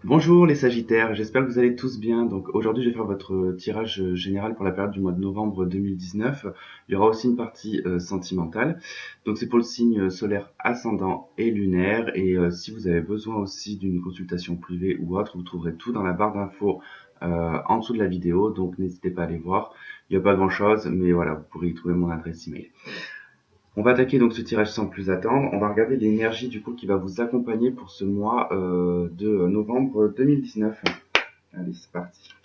Bonjour les Sagittaires, j'espère que vous allez tous bien. Donc aujourd'hui je vais faire votre tirage général pour la période du mois de novembre 2019. Il y aura aussi une partie sentimentale. Donc c'est pour le signe solaire ascendant et lunaire. Et si vous avez besoin aussi d'une consultation privée ou autre, vous trouverez tout dans la barre d'infos en dessous de la vidéo. Donc n'hésitez pas à aller voir. Il n'y a pas grand chose, mais voilà, vous pourrez y trouver mon adresse email. On va attaquer donc ce tirage sans plus attendre. On va regarder l'énergie du coup qui va vous accompagner pour ce mois de novembre 2019. Allez, c'est parti.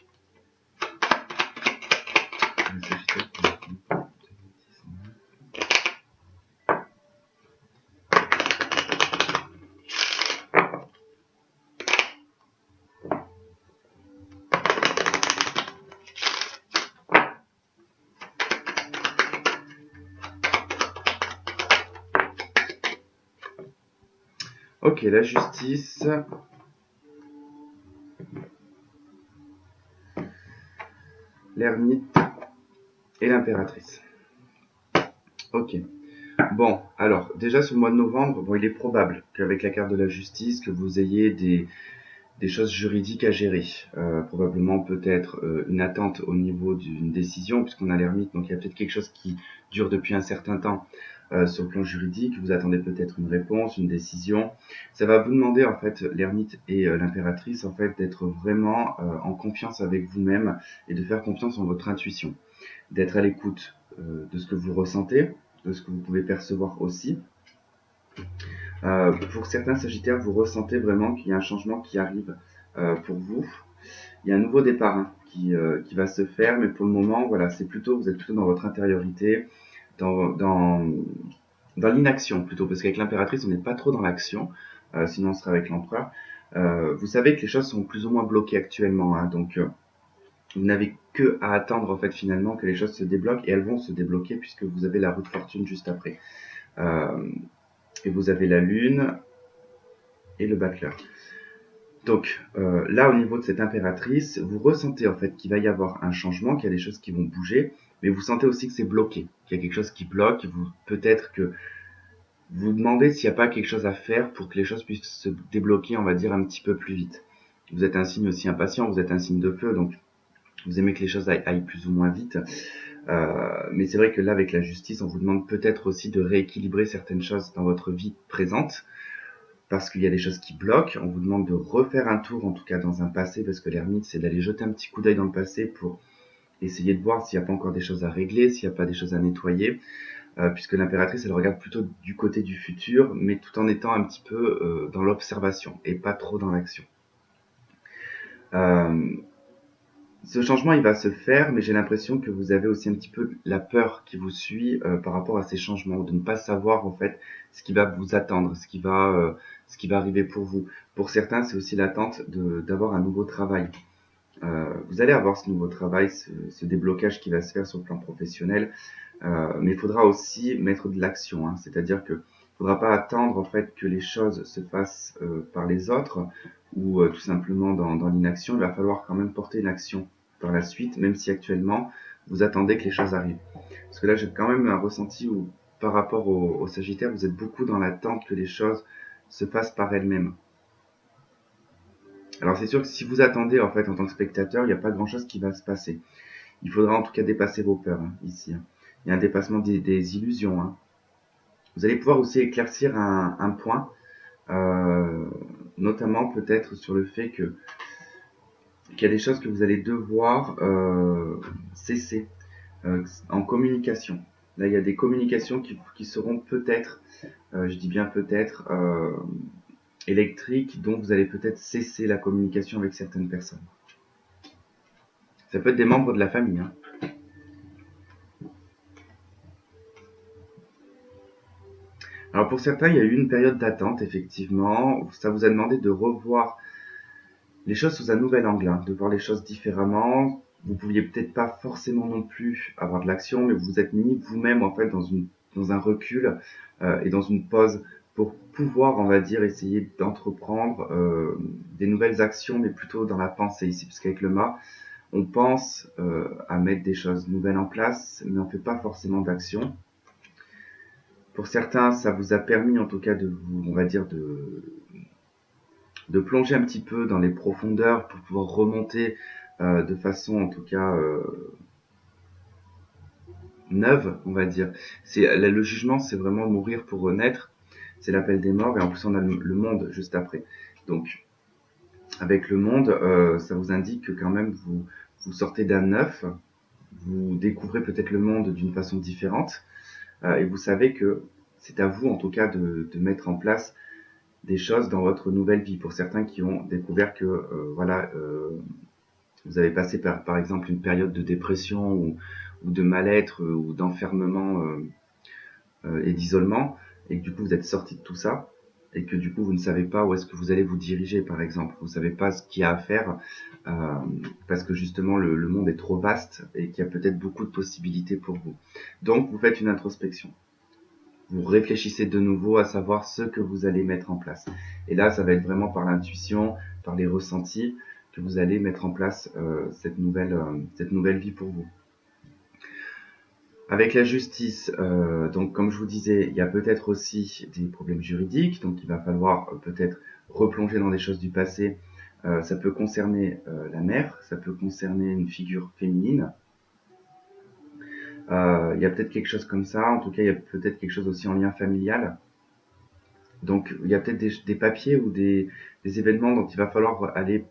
Ok, la justice. L'ermite et l'impératrice. Ok. Bon, alors, déjà sur le mois de novembre, bon, il est probable qu'avec la carte de la justice, que vous ayez des choses juridiques à gérer. Probablement peut-être une attente au niveau d'une décision, puisqu'on a l'ermite, donc il y a peut-être quelque chose qui dure depuis un certain temps sur le plan juridique. Vous attendez peut-être une réponse, une décision. Ça va vous demander en fait, l'ermite et l'impératrice, en fait, d'être vraiment en confiance avec vous-même et de faire confiance en votre intuition, d'être à l'écoute de ce que vous ressentez, de ce que vous pouvez percevoir aussi. Pour certains Sagittaires, vous ressentez vraiment qu'il y a un changement qui arrive pour vous. Il y a un nouveau départ qui va se faire, mais pour le moment, voilà, c'est plutôt, vous êtes plutôt dans votre intériorité, dans l'inaction plutôt, parce qu'avec l'impératrice, on n'est pas trop dans l'action, sinon on serait avec l'empereur. Vous savez que les choses sont plus ou moins bloquées actuellement, hein, donc vous n'avez que à attendre en fait finalement que les choses se débloquent, et elles vont se débloquer puisque vous avez la roue de fortune juste après. Et vous avez la lune et le battleur. Donc là, au niveau de cette impératrice, vous ressentez en fait qu'il va y avoir un changement, qu'il y a des choses qui vont bouger, mais vous sentez aussi que c'est bloqué, qu'il y a quelque chose qui bloque. Peut-être que vous vous demandez s'il n'y a pas quelque chose à faire pour que les choses puissent se débloquer, on va dire, un petit peu plus vite. Vous êtes un signe aussi impatient, vous êtes un signe de feu, donc vous aimez que les choses aillent plus ou moins vite. Mais c'est vrai que là, avec la justice, on vous demande peut-être aussi de rééquilibrer certaines choses dans votre vie présente, parce qu'il y a des choses qui bloquent. On vous demande de refaire un tour, en tout cas dans un passé, parce que l'ermite, c'est d'aller jeter un petit coup d'œil dans le passé pour essayer de voir s'il n'y a pas encore des choses à régler, s'il n'y a pas des choses à nettoyer, puisque l'impératrice, elle regarde plutôt du côté du futur, mais tout en étant un petit peu dans l'observation et pas trop dans l'action. Euh, Ce changement, il va se faire, mais j'ai l'impression que vous avez aussi un petit peu la peur qui vous suit par rapport à ces changements, de ne pas savoir en fait ce qui va vous attendre, ce qui va arriver pour vous. Pour certains, c'est aussi l'attente d'avoir un nouveau travail. Vous allez avoir ce nouveau travail, ce déblocage qui va se faire sur le plan professionnel, mais il faudra aussi mettre de l'action, hein, c'est-à-dire que il faudra pas attendre en fait que les choses se fassent par les autres ou tout simplement dans l'inaction. Il va falloir quand même porter une action par la suite, même si actuellement vous attendez que les choses arrivent. Parce que là, j'ai quand même un ressenti où, par rapport au Sagittaire, vous êtes beaucoup dans l'attente que les choses se fassent par elles-mêmes. Alors c'est sûr que si vous attendez en fait en tant que spectateur, il n'y a pas grand-chose qui va se passer. Il faudra en tout cas dépasser vos peurs hein, ici, hein. Il y a un dépassement des illusions, hein. Vous allez pouvoir aussi éclaircir un point, euh, notamment peut-être sur le fait qu'il y a des choses que vous allez devoir cesser en communication. Là, il y a des communications qui seront peut-être, je dis bien peut-être, électriques, dont vous allez peut-être cesser la communication avec certaines personnes. Ça peut être des membres de la famille, hein. Alors pour certains, il y a eu une période d'attente, effectivement. Ça vous a demandé de revoir les choses sous un nouvel angle, hein, de voir les choses différemment. Vous pouviez peut-être pas forcément non plus avoir de l'action, mais vous vous êtes mis vous-même en fait dans un recul et dans une pause pour pouvoir, on va dire, essayer d'entreprendre des nouvelles actions, mais plutôt dans la pensée ici, parce qu'avec le mât, on pense à mettre des choses nouvelles en place, mais on fait pas forcément d'action. Pour certains, ça vous a permis en tout cas de vous, on va dire, de plonger un petit peu dans les profondeurs pour pouvoir remonter de façon en tout cas neuve, on va dire. Le jugement, c'est vraiment mourir pour renaître, c'est l'appel des morts, et en plus on a le monde juste après. Donc avec le monde, ça vous indique que quand même vous sortez d'un neuf, vous découvrez peut-être le monde d'une façon différente, et vous savez que c'est à vous en tout cas de mettre en place des choses dans votre nouvelle vie. Pour certains qui ont découvert que vous avez passé par exemple une période de dépression ou de mal-être ou d'enfermement et d'isolement, et que du coup vous êtes sorti de tout ça, et que du coup vous ne savez pas où est-ce que vous allez vous diriger par exemple, vous ne savez pas ce qu'il y a à faire, parce que justement le monde est trop vaste et qu'il y a peut-être beaucoup de possibilités pour vous. Donc vous faites une introspection. Vous réfléchissez de nouveau à savoir ce que vous allez mettre en place. Et là, ça va être vraiment par l'intuition, par les ressentis, que vous allez mettre en place cette nouvelle vie pour vous. Avec la justice, donc comme je vous disais, il y a peut-être aussi des problèmes juridiques, donc il va falloir peut-être replonger dans des choses du passé. Ça peut concerner la mère, ça peut concerner une figure féminine. Il y a peut-être quelque chose comme ça, en tout cas il y a peut-être quelque chose aussi en lien familial. Donc il y a peut-être des papiers ou des événements dont il va falloir aller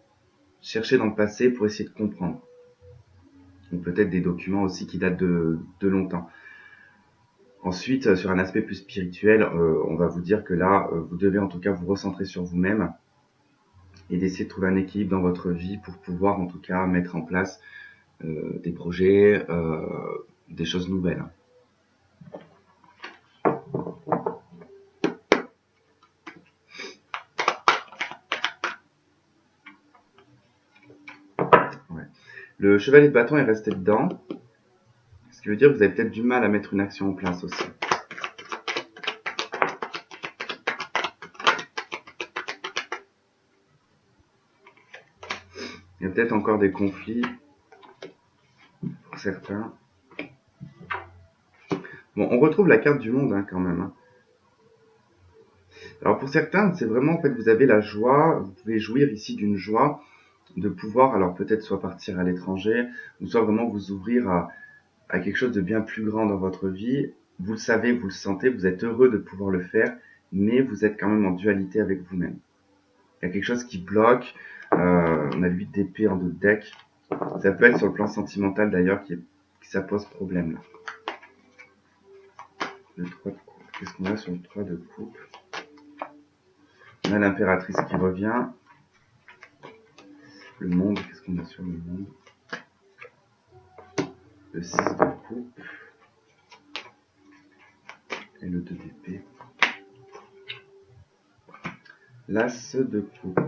chercher dans le passé pour essayer de comprendre. Ou peut-être des documents aussi qui datent de longtemps. Ensuite, sur un aspect plus spirituel, on va vous dire que là, vous devez en tout cas vous recentrer sur vous-même et d'essayer de trouver un équilibre dans votre vie pour pouvoir en tout cas mettre en place des projets, des choses nouvelles. Ouais. Le chevalier de bâton est resté dedans, ce qui veut dire que vous avez peut-être du mal à mettre une action en place aussi. Il y a peut-être encore des conflits pour certains. Bon, on retrouve la carte du monde hein, quand même. Hein. Alors pour certains, c'est vraiment en fait vous avez la joie, vous pouvez jouir ici d'une joie de pouvoir alors peut-être soit partir à l'étranger ou soit vraiment vous ouvrir à quelque chose de bien plus grand dans votre vie. Vous le savez, vous le sentez, vous êtes heureux de pouvoir le faire, mais vous êtes quand même en dualité avec vous-même. Il y a quelque chose qui bloque, on a le 8 d'épée en dos de deck. Ça peut être sur le plan sentimental d'ailleurs que ça pose problème là. Le 3 de coupe. Qu'est-ce qu'on a sur le 3 de coupe? On a l'impératrice qui revient. Le monde, qu'est-ce qu'on a sur le monde? Le 6 de coupe. Et le 2 d'épée. L'as de coupe.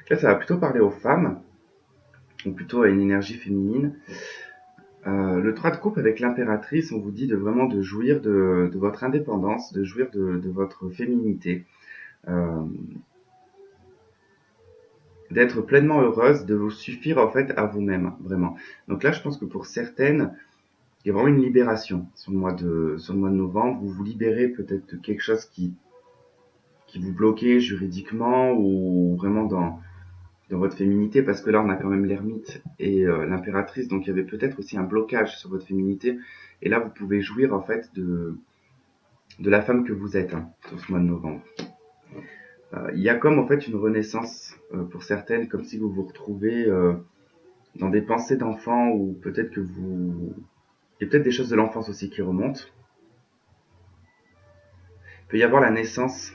Là, ça va plutôt parler aux femmes, ou plutôt à une énergie féminine. Le 3 de coupe avec l'impératrice, on vous dit de vraiment de jouir de votre indépendance, de jouir de votre féminité, d'être pleinement heureuse, de vous suffire en fait à vous-même, vraiment. Donc là, je pense que pour certaines, il y a vraiment une libération sur le mois de novembre. Vous vous libérez peut-être de quelque chose qui vous bloquait juridiquement ou vraiment dans votre féminité, parce que là on a quand même l'ermite et l'impératrice, donc il y avait peut-être aussi un blocage sur votre féminité, et là vous pouvez jouir en fait de la femme que vous êtes hein, sur ce mois de novembre. Il y a comme en fait une renaissance pour certaines, comme si vous vous retrouvez dans des pensées d'enfant, ou peut-être que vous... Il y a peut-être des choses de l'enfance aussi qui remontent. Il peut y avoir la naissance.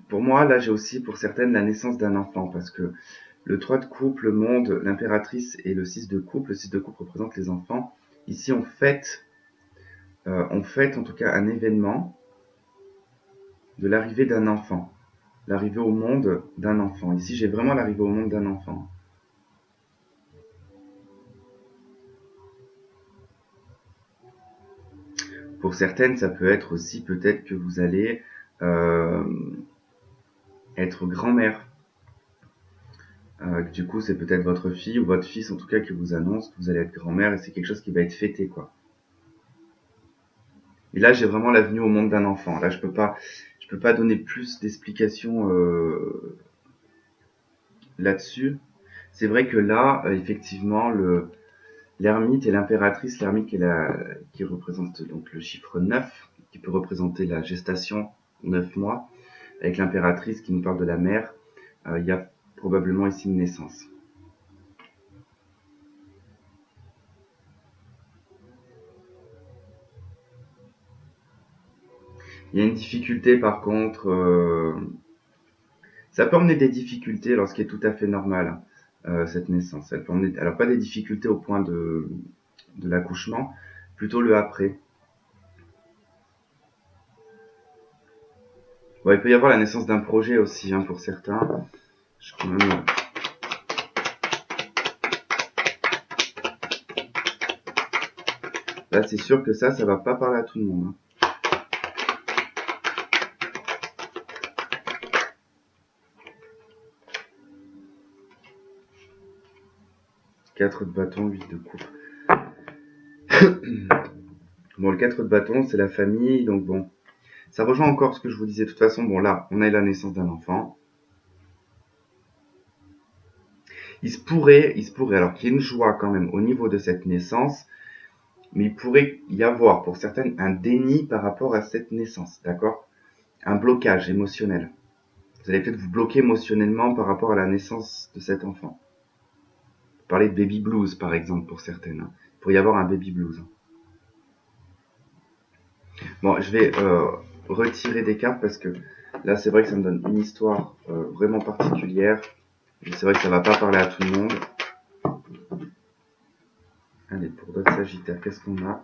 Pour moi, là j'ai aussi pour certaines la naissance d'un enfant, parce que le 3 de coupe, le monde, l'impératrice et le 6 de coupe. Le 6 de coupe représente les enfants. Ici, on fête en tout cas un événement de l'arrivée d'un enfant. L'arrivée au monde d'un enfant. Ici, j'ai vraiment l'arrivée au monde d'un enfant. Pour certaines, ça peut être aussi peut-être que vous allez être grand-mère. Du coup, c'est peut-être votre fille ou votre fils, en tout cas, qui vous annonce que vous allez être grand-mère et c'est quelque chose qui va être fêté, quoi. Et là, j'ai vraiment la venue au monde d'un enfant. Là, je peux pas donner plus d'explications là-dessus. C'est vrai que là, effectivement, l'ermite et l'impératrice, l'ermite qui représente donc le chiffre 9, qui peut représenter la gestation, 9 mois, avec l'impératrice qui nous parle de la mère, il y a probablement ici une naissance. Il y a une difficulté par contre, ça peut emmener des difficultés, alors ce qui est tout à fait normal, cette naissance. Elle peut emmener, alors pas des difficultés au point de l'accouchement, plutôt le après. Bon, il peut y avoir la naissance d'un projet aussi, hein, pour certains. Je quand même... Là, c'est sûr que ça va pas parler à tout le monde, hein. 4 de bâton, 8 de coupe. Bon, le 4 de bâton, c'est la famille, donc bon. Ça rejoint encore ce que je vous disais. De toute façon, bon, là, on a eu la naissance d'un enfant. Il se pourrait, alors qu'il y ait une joie quand même au niveau de cette naissance, mais il pourrait y avoir pour certaines un déni par rapport à cette naissance, d'accord? Un blocage émotionnel. Vous allez peut-être vous bloquer émotionnellement par rapport à la naissance de cet enfant. Parler de baby blues par exemple pour certaines. Il pourrait y avoir un baby blues. Bon, je vais retirer des cartes parce que là c'est vrai que ça me donne une histoire vraiment particulière. Et c'est vrai que ça va pas parler à tout le monde. Allez, pour d'autres sagittaires, qu'est-ce qu'on a?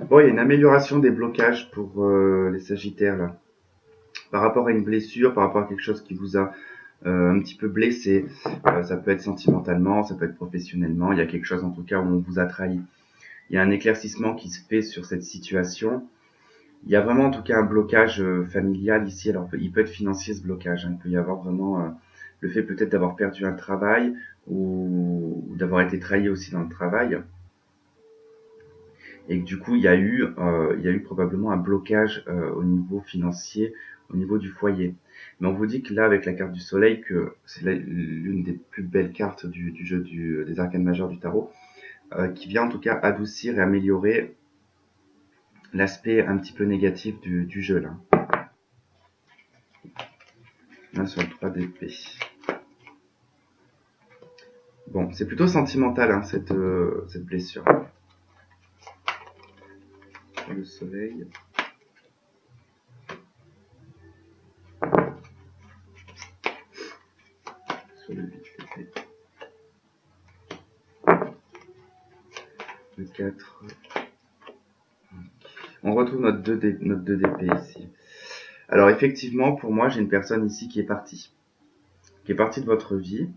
Bon, il y a une amélioration des blocages pour les sagittaires là. Par rapport à une blessure, par rapport à quelque chose qui vous a un petit peu blessé, ça peut être sentimentalement, ça peut être professionnellement, il y a quelque chose en tout cas où on vous a trahi. Il y a un éclaircissement qui se fait sur cette situation. Il y a vraiment en tout cas un blocage familial ici. Alors il peut être financier ce blocage, hein. Il peut y avoir vraiment le fait peut-être d'avoir perdu un travail ou d'avoir été trahi aussi dans le travail. Et que du coup il y a eu probablement un blocage au niveau financier, au niveau du foyer. Mais on vous dit que là avec la carte du soleil, que c'est l'une des plus belles cartes du jeu des arcanes majeures du tarot, qui vient en tout cas adoucir et améliorer l'aspect un petit peu négatif du jeu là. Là sur le 3 d'épée. Bon, c'est plutôt sentimental hein, cette blessure. Sur le soleil. Sur le 8 d'épée. Le 4. On retrouve notre 2 d'épée ici. Alors effectivement, pour moi, j'ai une personne ici qui est partie. Qui est partie de votre vie.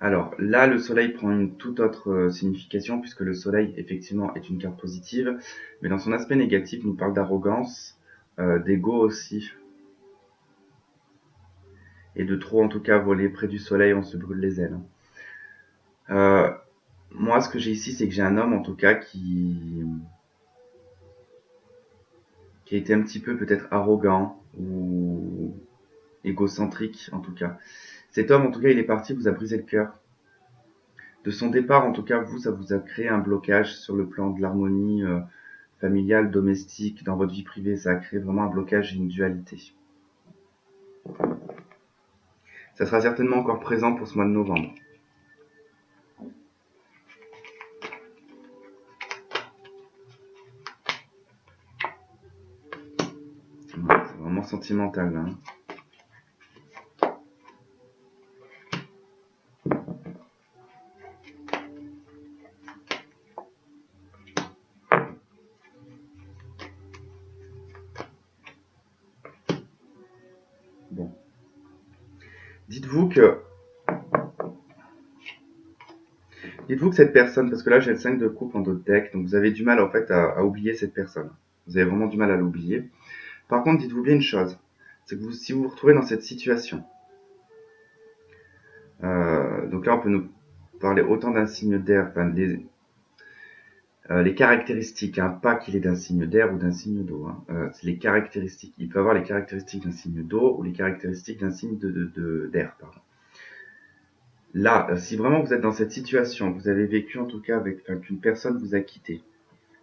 Alors là, le soleil prend une toute autre signification, puisque le soleil, effectivement, est une carte positive. Mais dans son aspect négatif, il nous parle d'arrogance, d'ego aussi. Et de trop, en tout cas, voler près du soleil, on se brûle les ailes. Moi, ce que j'ai ici, c'est que j'ai un homme, en tout cas, qui a été un petit peu peut-être arrogant ou égocentrique, en tout cas. Cet homme, en tout cas, il est parti, vous a brisé le cœur. De son départ, en tout cas, ça vous a créé un blocage sur le plan de l'harmonie familiale, domestique, dans votre vie privée. Ça a créé vraiment un blocage et une dualité. Ça sera certainement encore présent pour ce mois de novembre. C'est vraiment sentimental, là. Dites-vous que, dites-vous que cette personne, parce que là j'ai le 5 de coupe en d'autres deck, donc vous avez du mal en fait à oublier cette personne. Vous avez vraiment du mal à l'oublier. Par contre, dites-vous bien une chose, c'est que si vous vous retrouvez dans cette situation, donc là on peut nous parler autant d'un signe d'air, enfin les caractéristiques, hein, pas qu'il est d'un signe d'air ou d'un signe d'eau, hein, c'est les caractéristiques. Il peut avoir les caractéristiques d'un signe d'eau ou les caractéristiques d'un signe d'air, pardon. Là, si vraiment vous êtes dans cette situation, vous avez vécu en tout cas avec, enfin, qu'une personne vous a quitté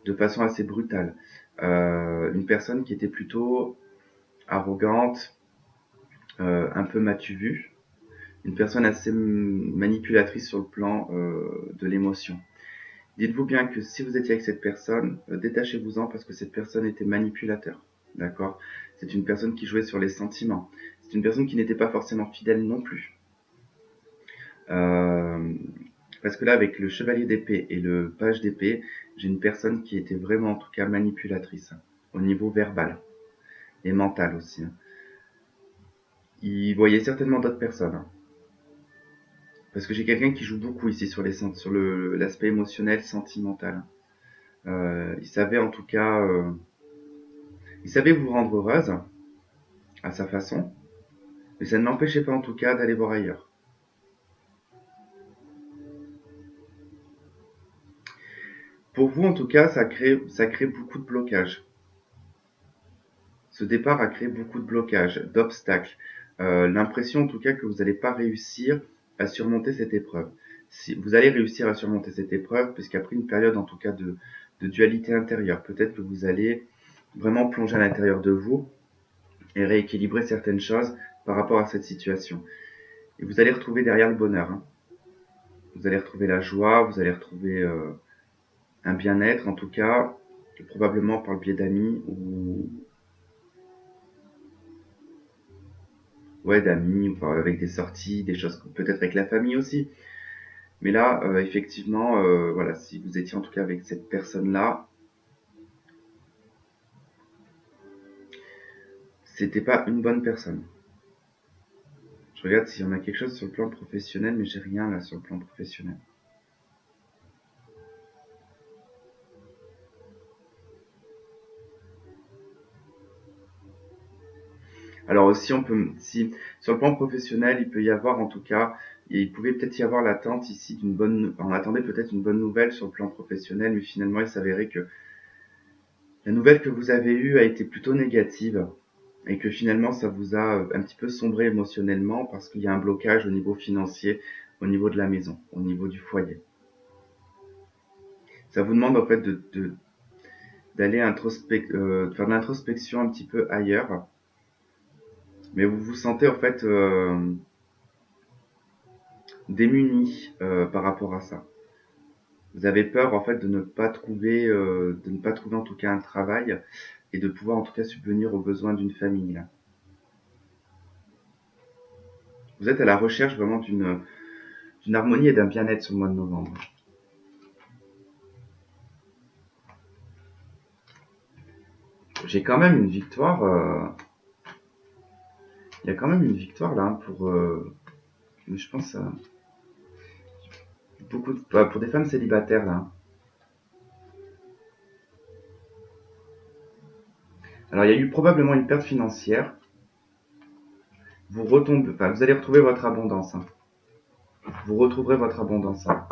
de façon assez brutale, une personne qui était plutôt arrogante, un peu m'as-tu vu, une personne assez manipulatrice sur le plan de l'émotion. Dites-vous bien que si vous étiez avec cette personne, détachez-vous-en parce que cette personne était manipulateur. D'accord? C'est une personne qui jouait sur les sentiments. C'est une personne qui n'était pas forcément fidèle non plus. Parce que là, avec le chevalier d'épée et le page d'épée, j'ai une personne qui était vraiment, en tout cas, manipulatrice, hein, au niveau verbal et mental aussi. Hein. Il voyait certainement d'autres personnes. Hein. Parce que j'ai quelqu'un qui joue beaucoup ici sur l'aspect émotionnel, sentimental. Il savait en tout cas, il savait vous rendre heureuse à sa façon, mais ça ne l'empêchait pas en tout cas d'aller voir ailleurs. Pour vous en tout cas, ça crée beaucoup de blocages. Ce départ a créé beaucoup de blocages, d'obstacles. L'impression en tout cas que vous n'allez pas réussir à surmonter cette épreuve. Si vous allez réussir à surmonter cette épreuve, puisqu'après une période en tout cas de dualité intérieure, peut-être que vous allez vraiment plonger à l'intérieur de vous et rééquilibrer certaines choses par rapport à cette situation. Et vous allez retrouver derrière le bonheur. Hein. Vous allez retrouver la joie, vous allez retrouver un bien-être en tout cas, probablement par le biais d'amis ou ouais d'amis, enfin, avec des sorties, des choses peut-être avec la famille aussi. Mais là, effectivement, voilà, si vous étiez en tout cas avec cette personne-là, c'était pas une bonne personne. Je regarde s'il y en a quelque chose sur le plan professionnel, mais j'ai rien là sur le plan professionnel. Alors aussi, si sur le plan professionnel, il peut y avoir en tout cas, il pouvait peut-être y avoir l'attente ici on attendait peut-être une bonne nouvelle sur le plan professionnel, mais finalement il s'avérait que la nouvelle que vous avez eue a été plutôt négative et que finalement ça vous a un petit peu sombré émotionnellement parce qu'il y a un blocage au niveau financier, au niveau de la maison, au niveau du foyer. Ça vous demande en fait d'aller faire de l'introspection un petit peu ailleurs, mais vous vous sentez en fait démuni par rapport à ça. Vous avez peur en fait de ne pas trouver en tout cas un travail et de pouvoir en tout cas subvenir aux besoins d'une famille. Là. Vous êtes à la recherche vraiment d'une harmonie et d'un bien-être sur le mois de novembre. J'ai quand même une victoire. Il y a quand même une victoire là hein, je pense pour des femmes célibataires là. Hein. Alors il y a eu probablement une perte financière. Vous allez retrouver votre abondance. Hein. Vous retrouverez votre abondance. Hein.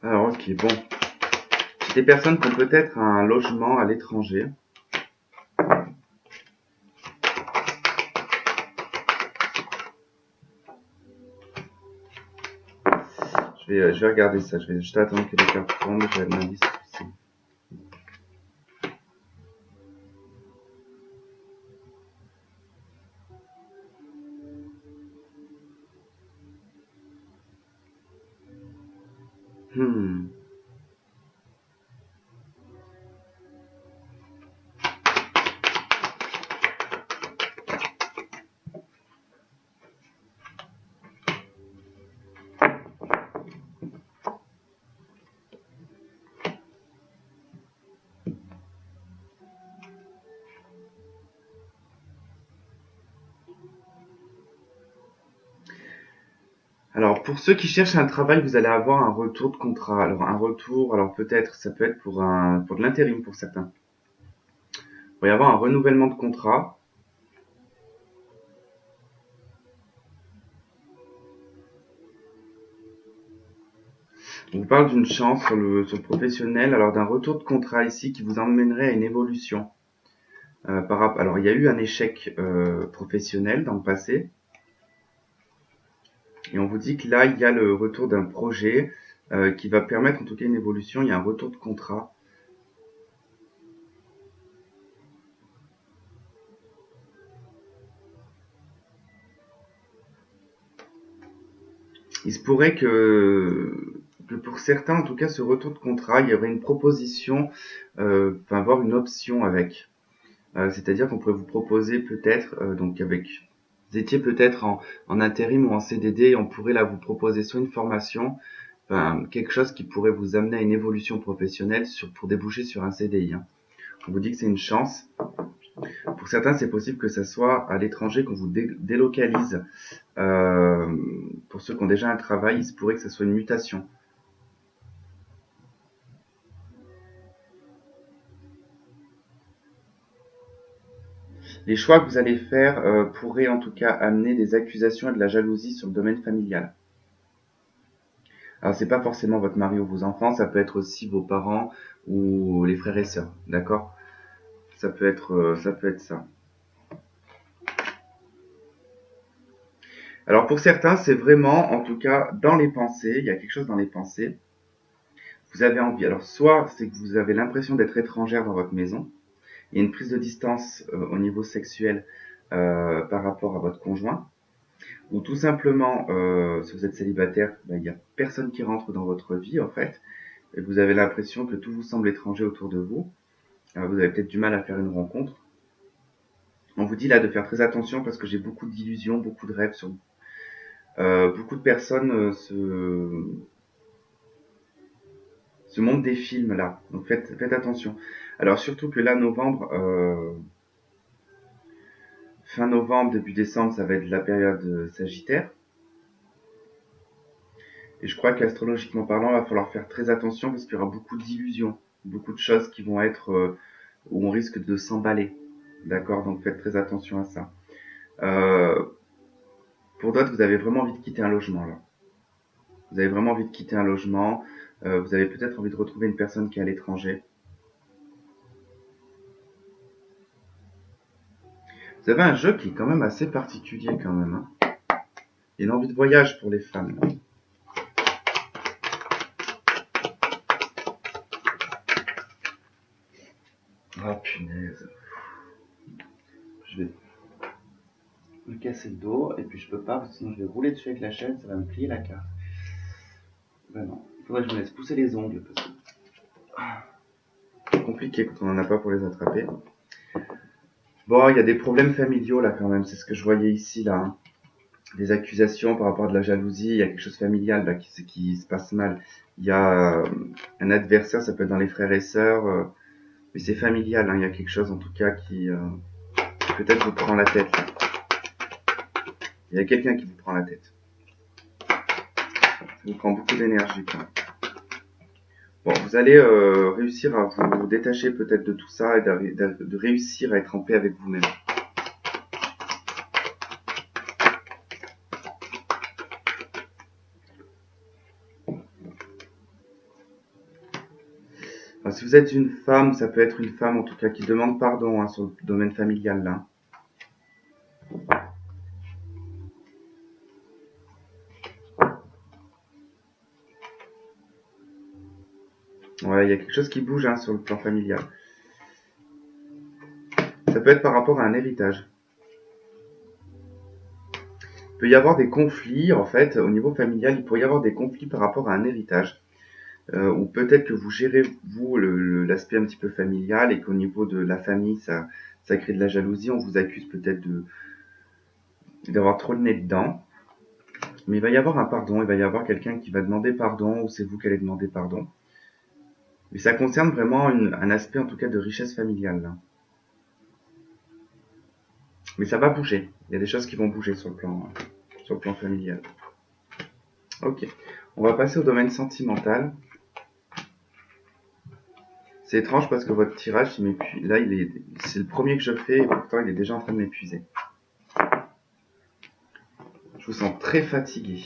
Alors ok, bon. C'est des personnes qui ont peut-être un logement à l'étranger. Je vais regarder ça. Je vais juste attendre que les cartes tombent. Je vais l'indice. Hmm. Alors, pour ceux qui cherchent un travail, vous allez avoir un retour de contrat. Alors, un retour, alors peut-être, ça peut être pour de l'intérim pour certains. Il va y avoir un renouvellement de contrat. On vous parle d'une chance sur le professionnel, alors d'un retour de contrat ici qui vous emmènerait à une évolution. Alors, il y a eu un échec professionnel dans le passé. Et on vous dit que là, il y a le retour d'un projet qui va permettre en tout cas une évolution. Il y a un retour de contrat. Il se pourrait que pour certains, en tout cas, ce retour de contrat, il y aurait une proposition, voire une option avec. C'est-à-dire qu'on pourrait vous proposer peut-être, vous étiez peut-être en intérim ou en CDD, et on pourrait là vous proposer soit une formation, quelque chose qui pourrait vous amener à une évolution professionnelle pour déboucher sur un CDI. Hein. On vous dit que c'est une chance. Pour certains, c'est possible que ça soit à l'étranger qu'on vous délocalise. Euh, pour ceux qui ont déjà un travail, il se pourrait que ça soit une mutation. Les choix que vous allez faire pourraient en tout cas amener des accusations et de la jalousie sur le domaine familial. Alors c'est pas forcément votre mari ou vos enfants, ça peut être aussi vos parents ou les frères et sœurs, d'accord? Ça peut être ça. Alors pour certains, c'est vraiment, en tout cas, dans les pensées, il y a quelque chose dans les pensées. Vous avez envie. Alors soit c'est que vous avez l'impression d'être étrangère dans votre maison, il y a une prise de distance au niveau sexuel par rapport à votre conjoint, ou tout simplement, si vous êtes célibataire, il n'y a personne qui rentre dans votre vie en fait, et vous avez l'impression que tout vous semble étranger autour de vous. Vous avez peut-être du mal à faire une rencontre. On vous dit là de faire très attention parce que j'ai beaucoup d'illusions, beaucoup de rêves sur beaucoup de personnes se montrent des films là, donc faites attention. Alors surtout que là, fin novembre, début décembre, ça va être la période sagittaire. Et je crois qu'astrologiquement parlant, il va falloir faire très attention parce qu'il y aura beaucoup d'illusions, beaucoup de choses qui vont être où on risque de s'emballer. D'accord? Donc faites très attention à ça. Euh, pour d'autres, vous avez vraiment envie de quitter un logement là. Vous avez vraiment envie de quitter un logement. Vous avez peut-être envie de retrouver une personne qui est à l'étranger. Vous avez un jeu qui est quand même assez particulier quand même. Hein. Il y a une envie de voyage pour les femmes. Ah punaise. Je vais me casser le dos et puis je peux pas parce que sinon je vais rouler dessus avec la chaîne, ça va me plier la carte. Ben non. Il faudrait que je me laisse pousser les ongles parce que c'est compliqué quand on en a pas pour les attraper. Bon, il y a des problèmes familiaux là quand même, c'est ce que je voyais ici là. Hein. Des accusations par rapport à de la jalousie, il y a quelque chose de familial là, qui se passe mal. Il y a un adversaire, ça peut être dans les frères et sœurs, mais c'est familial, hein, il y a quelque chose en tout cas qui peut-être vous prend la tête là. Il y a quelqu'un qui vous prend la tête. Ça vous prend beaucoup d'énergie quand même. Bon, vous allez réussir à vous détacher peut-être de tout ça et de réussir à être en paix avec vous-même. Alors, si vous êtes une femme, ça peut être une femme en tout cas qui demande pardon hein, sur le domaine familial là. Ouais, il y a quelque chose qui bouge hein, sur le plan familial. Ça peut être par rapport à un héritage. Il peut y avoir des conflits, en fait, au niveau familial, il pourrait y avoir des conflits par rapport à un héritage. ou peut-être que vous gérez, vous, l'aspect un petit peu familial et qu'au niveau de la famille, ça crée de la jalousie. On vous accuse peut-être d'avoir trop le nez dedans. Mais il va y avoir un pardon, il va y avoir quelqu'un qui va demander pardon ou c'est vous qui allez demander pardon. Mais ça concerne vraiment un aspect en tout cas de richesse familiale là. Mais ça va bouger. Il y a des choses qui vont bouger sur le plan familial. Ok. On va passer au domaine sentimental. C'est étrange parce que votre tirage, là, c'est le premier que je fais et pourtant il est déjà en train de m'épuiser. Je vous sens très fatigué.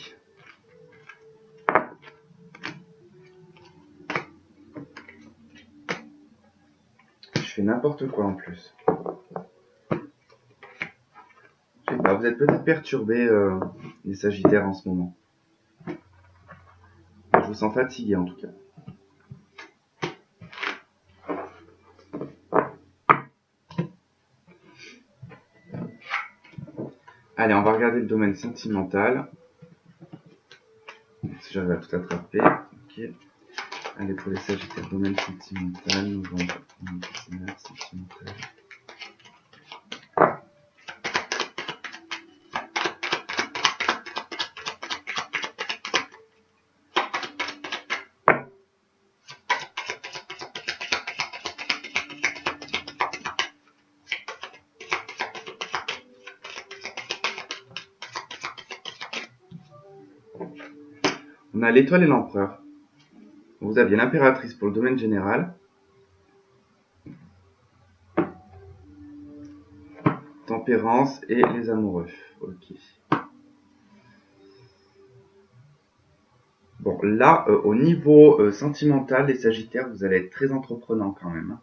Je fais n'importe quoi en plus. Je sais pas, vous êtes peut-être perturbés, les Sagittaires en ce moment. Je vous sens fatigué en tout cas. Allez, on va regarder le domaine sentimental. Si j'arrive à tout attraper. Ok. Allez, pour les Sagittaires, domaine sentimental, novembre, sentimental. On a l'étoile et l'empereur. Vous aviez l'impératrice pour le domaine général. Tempérance et les amoureux. Ok. Bon, là, au niveau sentimental, les Sagittaires, vous allez être très entreprenants quand même.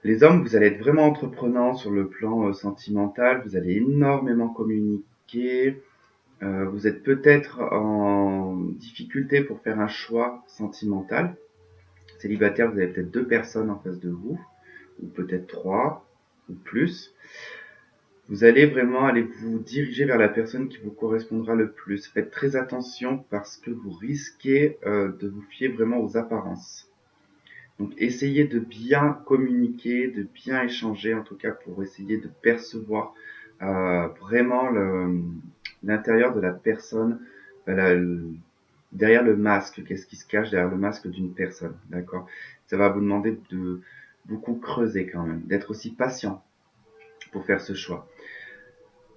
Les hommes, vous allez être vraiment entreprenants sur le plan sentimental. Vous allez énormément communiquer. Vous êtes peut-être en difficulté pour faire un choix sentimental. Célibataire, vous avez peut-être 2 personnes en face de vous, ou peut-être 3, ou plus. Vous allez vraiment aller vous diriger vers la personne qui vous correspondra le plus. Faites très attention parce que vous risquez de vous fier vraiment aux apparences. Donc essayez de bien communiquer, de bien échanger, en tout cas pour essayer de percevoir vraiment l'intérieur de la personne, derrière le masque, qu'est-ce qui se cache derrière le masque d'une personne, d'accord? Ça va vous demander de beaucoup creuser quand même, d'être aussi patient pour faire ce choix.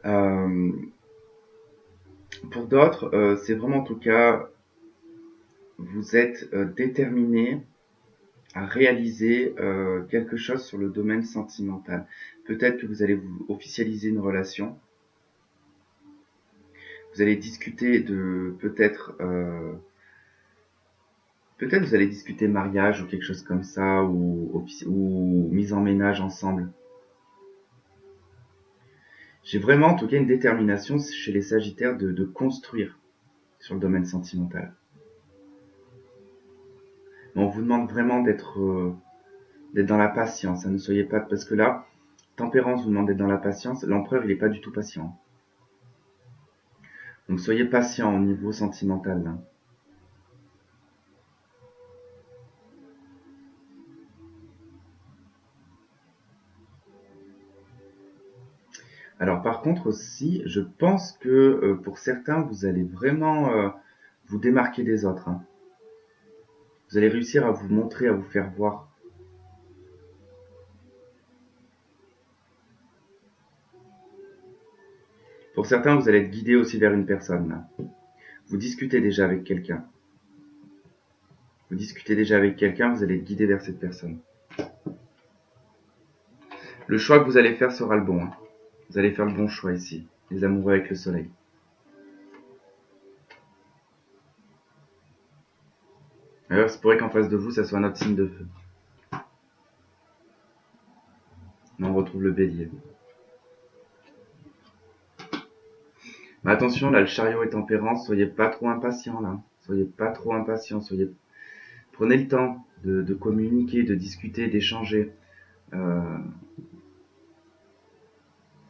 Pour d'autres, c'est vraiment en tout cas, vous êtes déterminé à réaliser quelque chose sur le domaine sentimental. Peut-être que vous allez vous officialiser une relation. Vous allez discuter de peut-être vous allez discuter mariage ou quelque chose comme ça ou mise en ménage ensemble. J'ai vraiment en tout cas une détermination chez les Sagittaires de construire sur le domaine sentimental. Mais on vous demande vraiment d'être dans la patience. Ne soyez pas parce que là, Tempérance vous demande d'être dans la patience. L'empereur il est pas du tout patient. Donc soyez patient au niveau sentimental. Là. Alors par contre aussi, je pense que pour certains, vous allez vraiment vous démarquer des autres. Hein. Vous allez réussir à vous montrer, à vous faire voir. Pour certains, vous allez être guidé aussi vers une personne. Là. Vous discutez déjà avec quelqu'un. Vous discutez déjà avec quelqu'un, vous allez être guidé vers cette personne. Le choix que vous allez faire sera le bon. Hein. Vous allez faire le bon choix ici. Les amoureux avec le soleil. Alors, c'est pourrait qu'en face de vous, ça soit un autre signe de feu. On retrouve le bélier. Mais attention, là, le chariot et tempérance, soyez pas trop impatients, là. Soyez pas trop impatients, prenez le temps de communiquer, de discuter, d'échanger. Ne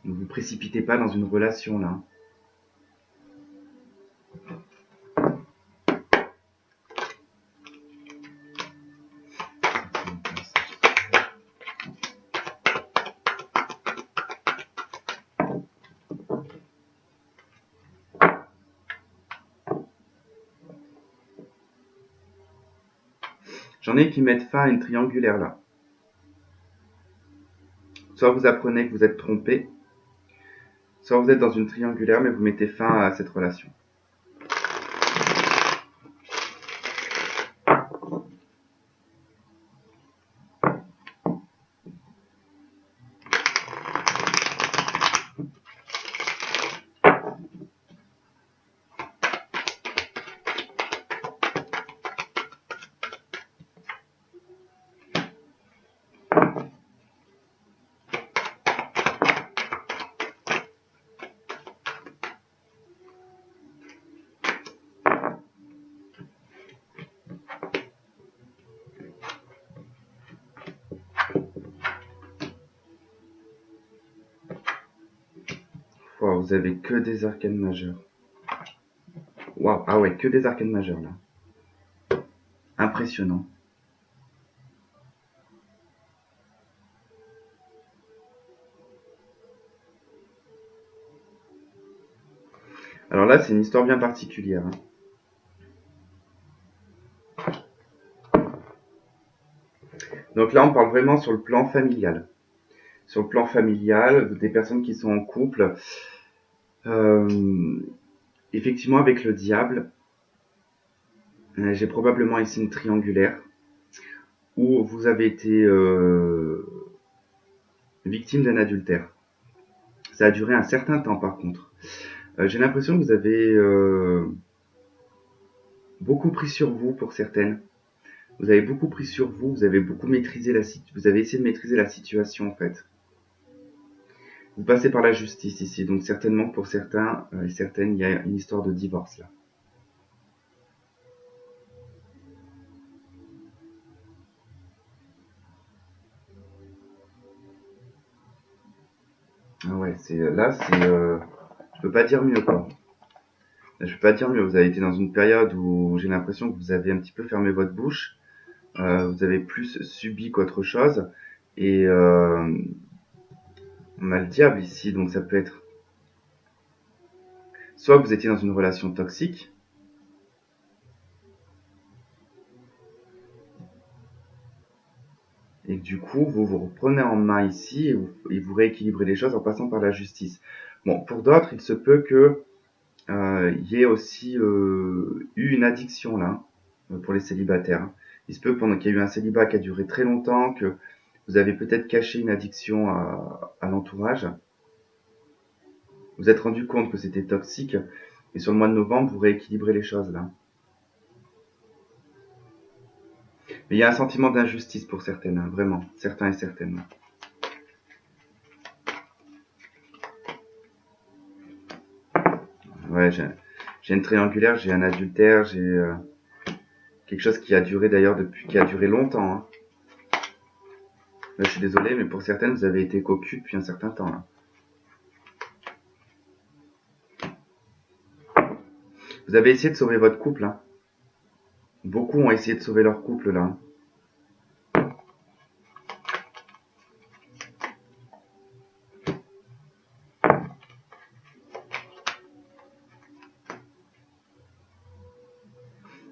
vous précipitez pas dans une relation, là. J'en ai qui mettent fin à une triangulaire là. Soit vous apprenez que vous êtes trompé, soit vous êtes dans une triangulaire mais vous mettez fin à cette relation. Wow, vous avez que des arcanes majeures. Waouh, ah ouais, que des arcanes majeures là. Impressionnant. Alors là, c'est une histoire bien particulière, hein. Donc là, on parle vraiment sur le plan familial. Sur le plan familial, des personnes qui sont en couple, effectivement avec le diable, j'ai probablement ici une triangulaire où vous avez été victime d'un adultère. Ça a duré un certain temps par contre. J'ai l'impression que vous avez beaucoup pris sur vous pour certaines. Vous avez beaucoup pris sur vous, vous avez beaucoup maîtrisé vous avez essayé de maîtriser la situation en fait. Vous passez par la justice ici, donc certainement pour certains et certaines, il y a une histoire de divorce là. Ah ouais, je peux pas dire mieux quoi. Je peux pas dire mieux. Vous avez été dans une période où j'ai l'impression que vous avez un petit peu fermé votre bouche. Vous avez plus subi qu'autre chose. Et on a le diable ici, donc ça peut être soit vous étiez dans une relation toxique, et que du coup vous vous reprenez en main ici et vous rééquilibrez les choses en passant par la justice. Bon, pour d'autres, il se peut que y ait aussi eu une addiction là, pour les célibataires, hein. Il se peut pendant qu'il y a eu un célibat qui a duré très longtemps, que vous avez peut-être caché une addiction à l'entourage. Vous êtes rendu compte que c'était toxique, et sur le mois de novembre, vous rééquilibrez les choses là. Mais il y a un sentiment d'injustice pour certaines, hein, vraiment, certains et certaines. Ouais, j'ai une triangulaire, j'ai un adultère, j'ai quelque chose qui a duré d'ailleurs qui a duré longtemps, hein. Là, je suis désolé, mais pour certaines, vous avez été cocu depuis un certain temps là. Vous avez essayé de sauver votre couple, hein. Beaucoup ont essayé de sauver leur couple là.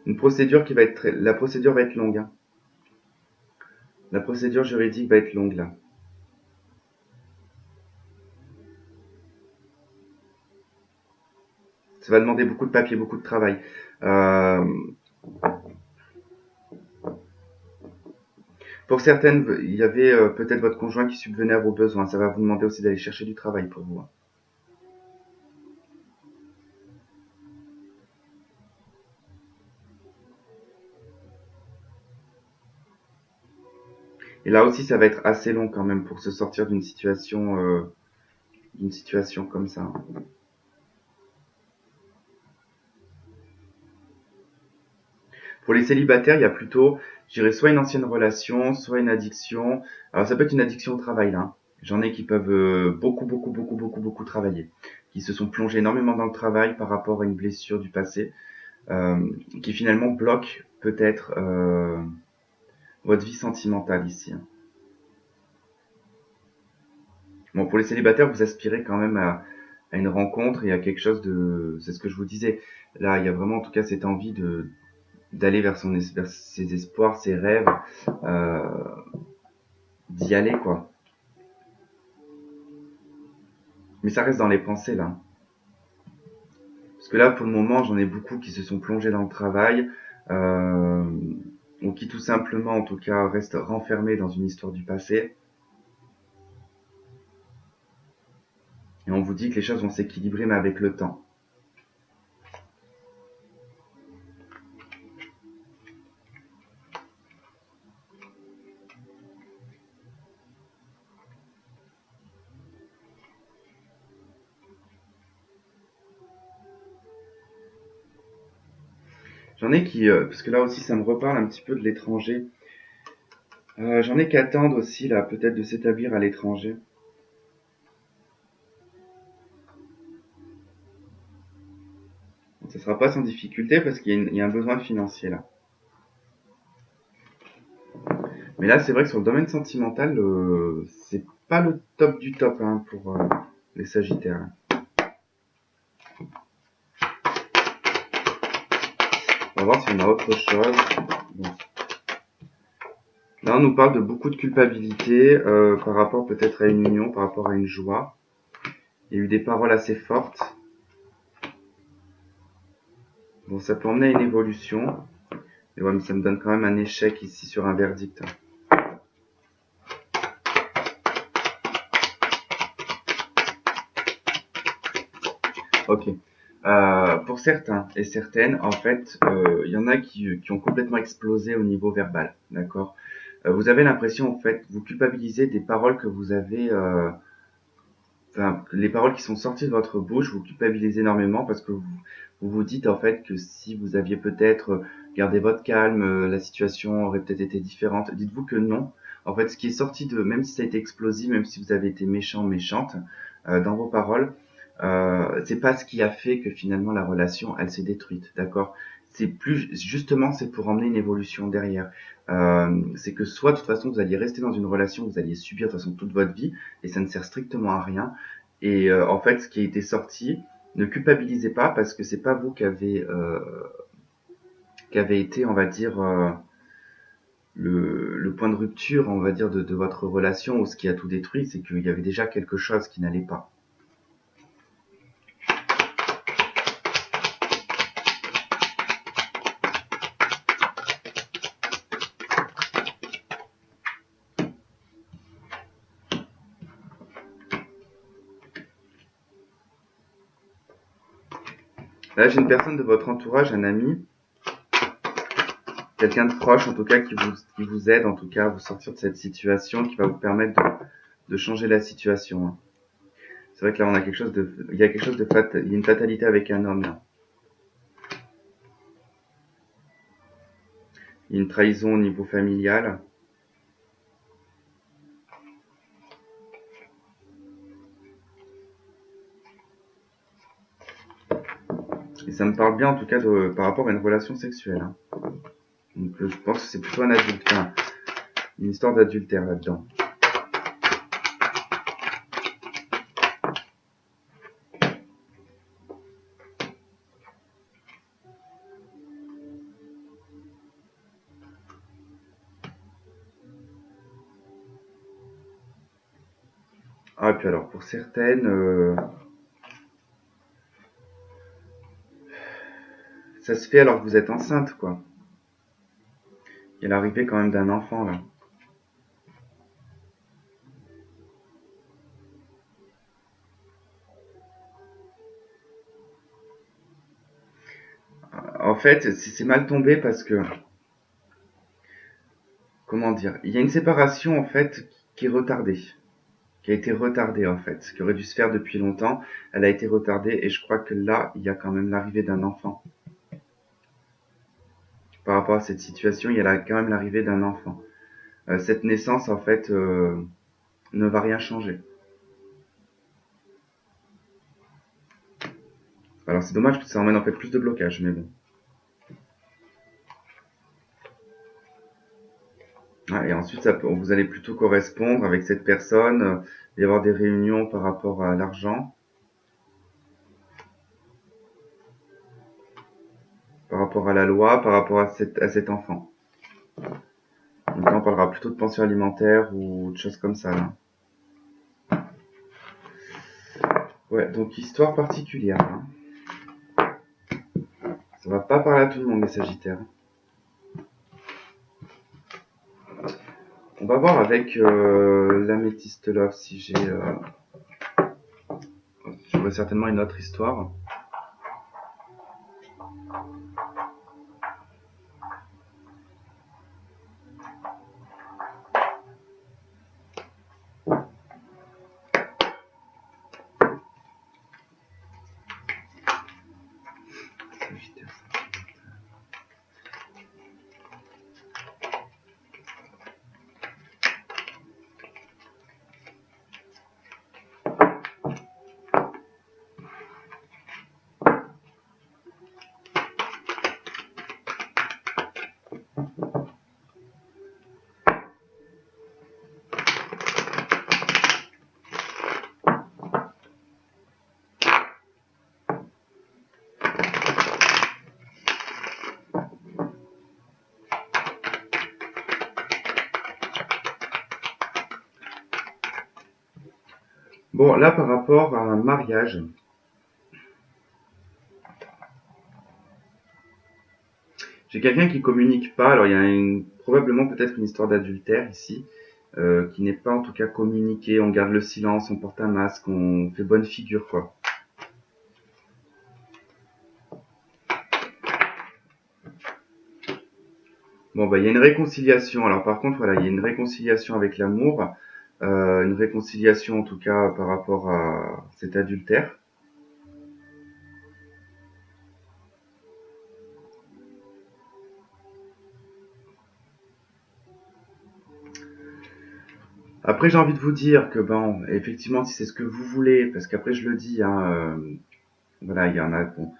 Une procédure qui va être la procédure va être longue, hein. La procédure juridique va être longue là. Ça va demander beaucoup de papier, beaucoup de travail. Euh, pour certaines, il y avait peut-être votre conjoint qui subvenait à vos besoins. Ça va vous demander aussi d'aller chercher du travail pour vous, hein. Et là aussi, ça va être assez long quand même pour se sortir d'une situation comme ça, hein. Pour les célibataires, il y a plutôt, je dirais, soit une ancienne relation, soit une addiction. Alors ça peut être une addiction au travail là, hein. J'en ai qui peuvent beaucoup travailler, qui se sont plongés énormément dans le travail par rapport à une blessure du passé, qui finalement bloque peut-être votre vie sentimentale ici, hein. Bon, pour les célibataires, vous aspirez quand même à une rencontre et à quelque chose de, c'est ce que je vous disais. Là, il y a vraiment en tout cas cette envie d'aller vers ses espoirs, ses rêves, euh, d'y aller, quoi. Mais ça reste dans les pensées, là. Parce que là, pour le moment, j'en ai beaucoup qui se sont plongés dans le travail, euh, ou qui tout simplement, en tout cas, restent renfermés dans une histoire du passé. Et on vous dit que les choses vont s'équilibrer, mais avec le temps. J'en ai qui, parce que là aussi, ça me reparle un petit peu de l'étranger. J'en ai qui attendent aussi, là, peut-être de s'établir à l'étranger. Ça sera pas sans difficulté parce qu'il y a un besoin financier, là. Mais là, c'est vrai que sur le domaine sentimental, c'est pas le top du top, hein, pour les Sagittaires. On va voir si on a autre chose. Bon. Là, on nous parle de beaucoup de culpabilité par rapport peut-être à une union, par rapport à une joie. Il y a eu des paroles assez fortes. Bon, ça peut emmener à une évolution. Mais ouais, mais ça me donne quand même un échec ici sur un verdict. Ok. Pour certains et certaines, en fait, il y en a qui ont complètement explosé au niveau verbal, d'accord. Vous avez l'impression, en fait, vous culpabilisez des paroles que vous avez, enfin, les paroles qui sont sorties de votre bouche, vous culpabilisez énormément parce que vous vous dites en fait que si vous aviez peut-être gardé votre calme, la situation aurait peut-être été différente. Dites-vous que non. En fait, ce qui est sorti de, même si ça a été explosif, même si vous avez été méchant, méchante, dans vos paroles, c'est pas ce qui a fait que finalement la relation, elle s'est détruite, d'accord? C'est plus, justement, c'est pour emmener une évolution derrière. C'est que soit de toute façon vous alliez rester dans une relation, vous alliez subir de toute façon toute votre vie, et ça ne sert strictement à rien. Et en fait, ce qui a été sorti, ne culpabilisez pas parce que c'est pas vous qui avez été, on va dire, le point de rupture, on va dire, de votre relation ou ce qui a tout détruit, c'est qu'il y avait déjà quelque chose qui n'allait pas. Là, j'ai une personne de votre entourage, un ami, quelqu'un de proche en tout cas qui vous aide en tout cas à vous sortir de cette situation, qui va vous permettre de changer la situation, hein. C'est vrai que là on a quelque chose de, il y a quelque chose de il y a une fatalité avec un homme là. Il y a une trahison au niveau familial. Et ça me parle bien en tout cas par rapport à une relation sexuelle, hein. Donc je pense que c'est plutôt un adulte, enfin, une histoire d'adultère là-dedans. Ah et puis alors pour certaines, ça se fait alors que vous êtes enceinte quoi. Il y a l'arrivée quand même d'un enfant là. En fait, c'est mal tombé parce que, comment dire, il y a une séparation en fait qui est retardée, qui a été retardée en fait, qui aurait dû se faire depuis longtemps. Elle a été retardée et je crois que là, il y a quand même l'arrivée d'un enfant. Par rapport à cette situation, il y a quand même l'arrivée d'un enfant. Cette naissance en fait ne va rien changer. Alors c'est dommage parce que ça emmène en fait plus de blocage, mais bon. Ah, et ensuite, vous allez plutôt correspondre avec cette personne, il va y avoir des réunions par rapport à l'argent, par rapport à la loi, par rapport à cet enfant. Donc là, on parlera plutôt de pension alimentaire ou de choses comme ça, là. Ouais, donc histoire particulière, hein. Ça va pas parler à tout le monde, les Sagittaires. On va voir avec l'améthyste love si j'aurai certainement une autre histoire. Bon, là, par rapport à un mariage, j'ai quelqu'un qui communique pas. Alors, il y a probablement peut-être une histoire d'adultère ici, qui n'est pas en tout cas communiquée. On garde le silence, on porte un masque, on fait bonne figure, quoi. Bon, bah, il y a une réconciliation. Alors, par contre, voilà, il y a une réconciliation avec l'amour, une réconciliation en tout cas par rapport à cet adultère. Après, j'ai envie de vous dire que, bon, effectivement, si c'est ce que vous voulez, parce qu'après, je le dis, hein, voilà, il y en a, bon,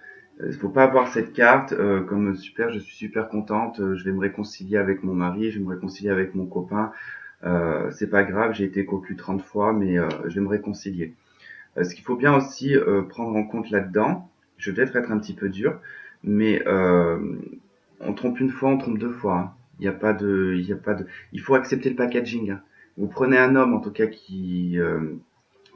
faut pas avoir cette carte comme super, je suis super contente, je vais me réconcilier avec mon mari, je vais me réconcilier avec mon copain, c'est pas grave, j'ai été cocu 30 fois, mais je vais me réconcilier. Ce qu'il faut bien aussi prendre en compte là-dedans, je vais peut-être être un petit peu dur, mais on trompe une fois, on trompe deux fois, hein. Il faut accepter le packaging, hein. Vous prenez un homme, en tout cas, qui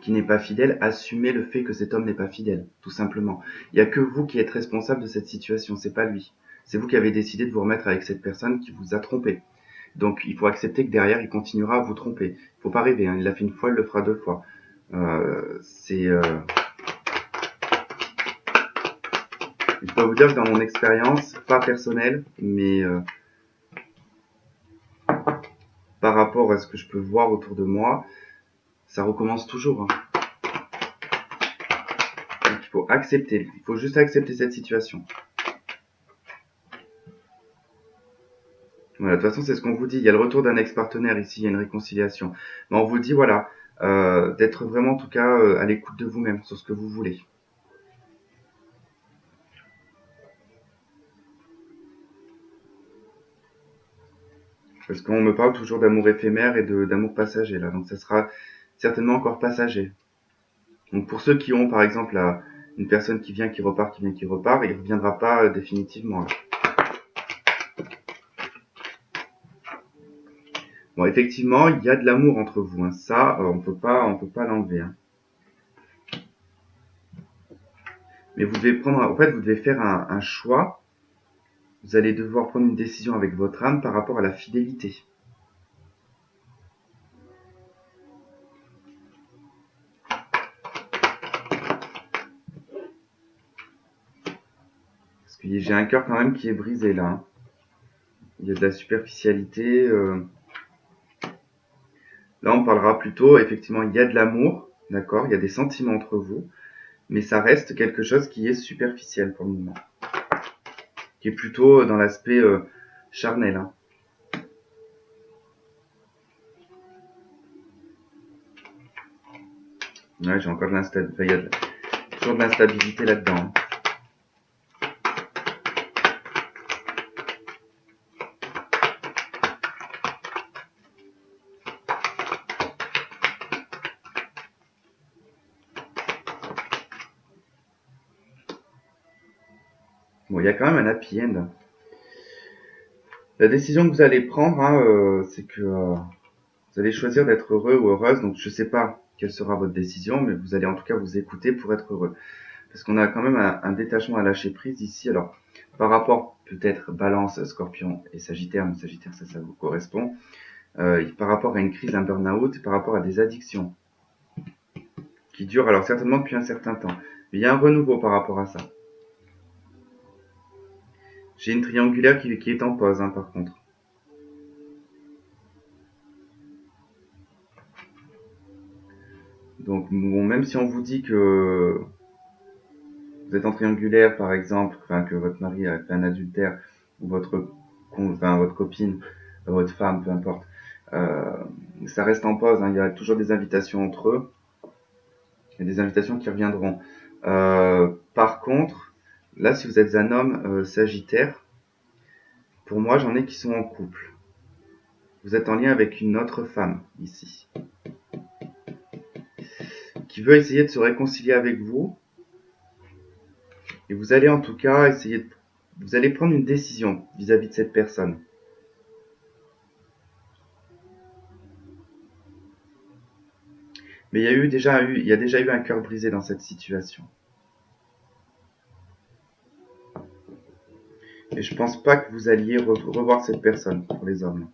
n'est pas fidèle, assumez le fait que cet homme n'est pas fidèle, tout simplement. Il y a que vous qui êtes responsable de cette situation, c'est pas lui. C'est vous qui avez décidé de vous remettre avec cette personne qui vous a trompé. Donc, il faut accepter que derrière, il continuera à vous tromper. Il faut pas rêver, hein. Il l'a fait une fois, il le fera deux fois. C'est je peux vous dire que dans mon expérience, pas personnelle, mais par rapport à ce que je peux voir autour de moi, ça recommence toujours, hein. Donc il faut accepter, il faut juste accepter cette situation. Voilà, de toute façon, c'est ce qu'on vous dit. Il y a le retour d'un ex-partenaire ici, il y a une réconciliation. Mais on vous dit, voilà, d'être vraiment, en tout cas, à l'écoute de vous-même sur ce que vous voulez. Parce qu'on me parle toujours d'amour éphémère et d'amour passager, là. Donc ça sera certainement encore passager. Donc pour ceux qui ont, par exemple, une personne qui vient, qui repart, qui vient, qui repart, il ne reviendra pas définitivement, là. Bon, effectivement, il y a de l'amour entre vous, hein. Ça, on peut pas l'enlever, hein. Mais vous devez prendre, en fait, vous devez faire un choix. Vous allez devoir prendre une décision avec votre âme par rapport à la fidélité. Parce que j'ai un cœur quand même qui est brisé là, hein. Il y a de la superficialité. Là, on parlera plutôt, effectivement, il y a de l'amour, d'accord, il y a des sentiments entre vous, mais ça reste quelque chose qui est superficiel pour le moment, qui est plutôt dans l'aspect charnel, hein. Ouais, j'ai encore de l'instabilité, il y a toujours de l'instabilité là-dedans, hein. Bon, il y a quand même un happy end. La décision que vous allez prendre, hein, c'est que vous allez choisir d'être heureux ou heureuse. Donc, je sais pas quelle sera votre décision, mais vous allez en tout cas vous écouter pour être heureux. Parce qu'on a quand même un détachement à lâcher prise ici. Alors, par rapport peut-être Balance, Scorpion et Sagittaire, mais Sagittaire, ça vous correspond. Par rapport à une crise, un burn-out, par rapport à des addictions qui durent alors certainement depuis un certain temps. Mais il y a un renouveau par rapport à ça. J'ai une triangulaire qui est en pause, hein, par contre. Donc, bon, même si on vous dit que vous êtes en triangulaire, par exemple, enfin, que votre mari a fait un adultère, ou votre copine, votre femme, peu importe, euh, ça reste en pause, hein, il y a toujours des invitations entre eux, et des invitations qui reviendront. Par contre, là, si vous êtes un homme sagittaire, pour moi, j'en ai qui sont en couple. Vous êtes en lien avec une autre femme, ici, qui veut essayer de se réconcilier avec vous, et vous allez en tout cas vous allez prendre une décision vis-à-vis de cette personne. Mais il y a déjà eu un cœur brisé dans cette situation. Et je pense pas que vous alliez revoir cette personne pour les hommes.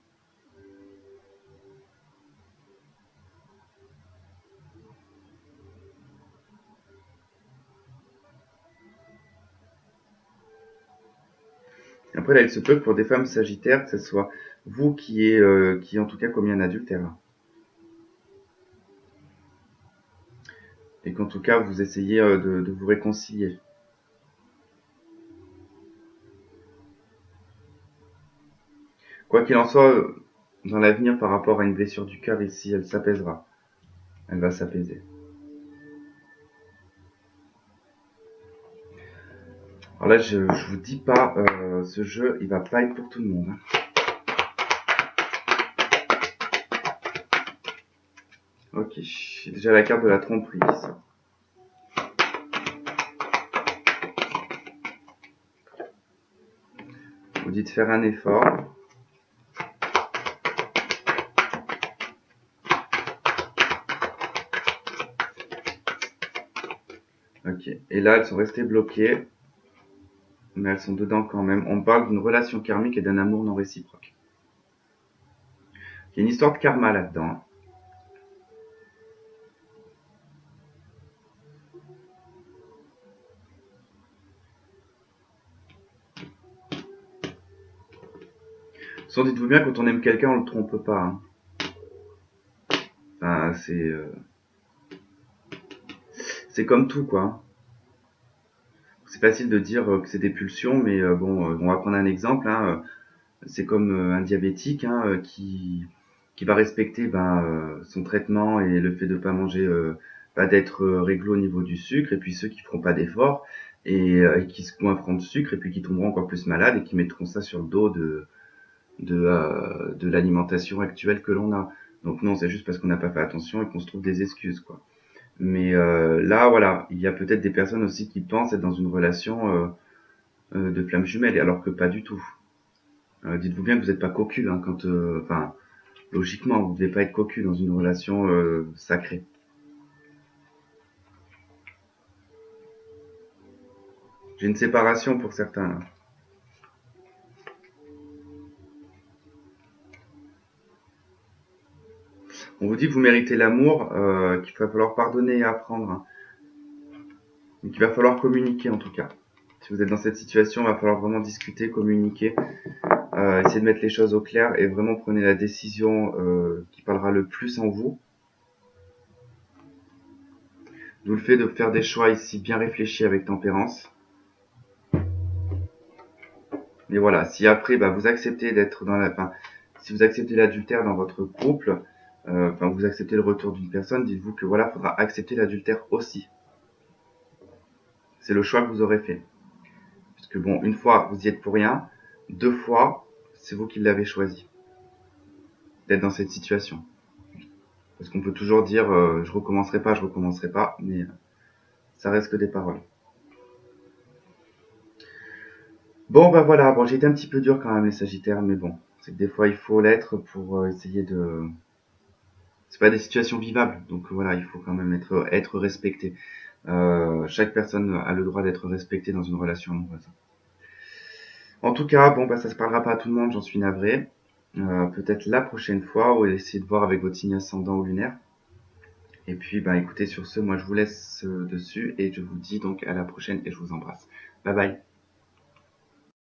Après, là, il se peut que pour des femmes sagittaires, que ce soit vous qui en tout cas commis un adultère. Et qu'en tout cas, vous essayez de vous réconcilier. Quoi qu'il en soit, dans l'avenir, par rapport à une blessure du cœur ici, elle s'apaisera. Elle va s'apaiser. Alors là, je vous dis pas, ce jeu, il va pas être pour tout le monde. Hein. Ok, j'ai déjà la carte de la tromperie qui sort. Vous dites faire un effort. Ok, et là, elles sont restées bloquées. Mais elles sont dedans quand même. On parle d'une relation karmique et d'un amour non réciproque. Il y a une histoire de karma là-dedans. Hein. Sans dites-vous bien, quand on aime quelqu'un, on le trompe pas. Hein. Enfin, c'est comme tout, quoi. C'est facile de dire que c'est des pulsions, mais bon, on va prendre un exemple. Hein. C'est comme un diabétique hein, qui va respecter son traitement et le fait de pas manger, pas d'être réglo au niveau du sucre, et puis ceux qui feront pas d'efforts et qui se coinceront de sucre et puis qui tomberont encore plus malades et qui mettront ça sur le dos de l'alimentation actuelle que l'on a. Donc non, c'est juste parce qu'on n'a pas fait attention et qu'on se trouve des excuses, quoi. Mais là, voilà, il y a peut-être des personnes aussi qui pensent être dans une relation de flamme jumelle, alors que pas du tout. Dites-vous bien que vous n'êtes pas cocu, hein, enfin, logiquement, vous ne devez pas être cocu dans une relation sacrée. J'ai une séparation pour certains. Là. On vous dit que vous méritez l'amour, qu'il va falloir pardonner et apprendre, hein, mais qu'il va falloir communiquer en tout cas. Si vous êtes dans cette situation, il va falloir vraiment discuter, communiquer, essayer de mettre les choses au clair et vraiment prenez la décision qui parlera le plus en vous. D'où le fait de faire des choix ici bien réfléchis avec tempérance. Mais voilà, si après vous acceptez d'être si vous acceptez l'adultère dans votre couple, vous acceptez le retour d'une personne, dites-vous que voilà, faudra accepter l'adultère aussi. C'est le choix que vous aurez fait. Puisque bon, une fois, vous y êtes pour rien. Deux fois, c'est vous qui l'avez choisi. D'être dans cette situation. Parce qu'on peut toujours dire, je recommencerai pas, mais ça reste que des paroles. Bon, bah voilà, bon, j'ai été un petit peu dur quand même, les Sagittaires, mais bon, c'est que des fois, il faut l'être pour essayer de... C'est pas des situations vivables, donc voilà, il faut quand même être respecté. Chaque personne a le droit d'être respectée dans une relation amoureuse. En tout cas, bon, bah ça se parlera pas à tout le monde, j'en suis navré. Peut-être la prochaine fois, ou essayer de voir avec votre signe ascendant ou lunaire. Et puis, bah écoutez, sur ce, moi je vous laisse dessus et je vous dis donc à la prochaine et je vous embrasse. Bye bye.